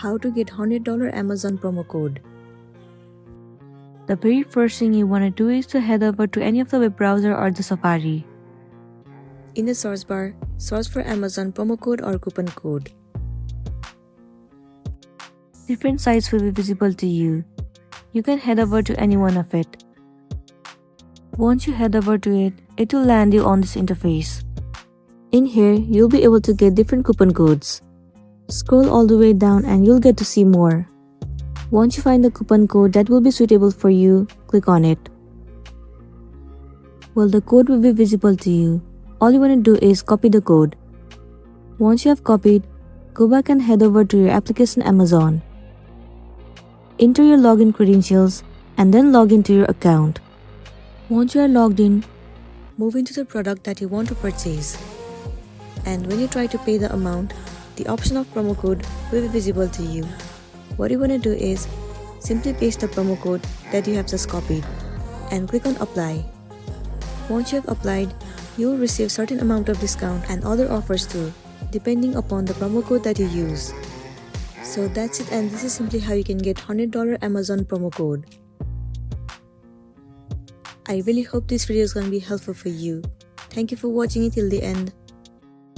How to get $100 Amazon promo code. The very first thing you want to do is to head over to any of the web browser or the Safari. In the search bar, search for Amazon promo code or coupon code. Different sites will be visible to you. You can head over to any one of it. Once you head over to it, it will land you on this interface. In here, you'll be able to get different coupon codes. Scroll all the way down and you'll get to see more. Once you find the coupon code that will be suitable for you, click on it. Well, the code will be visible to you. All you want to do is copy the code. Once you have copied, go back and head over to your application Amazon. Enter your login credentials and then log into your account. Once you are logged in, move into the product that you want to purchase. And when you try to pay the amount, the option of promo code will be visible to you. What you want to do is simply paste the promo code that you have just copied and click on apply. Once you have applied, you will receive certain amount of discount and other offers too, depending upon the promo code that you use. So that's it, and this is simply how you can get $100 Amazon promo code. I really hope this video is going to be helpful for you. Thank you for watching it till the end.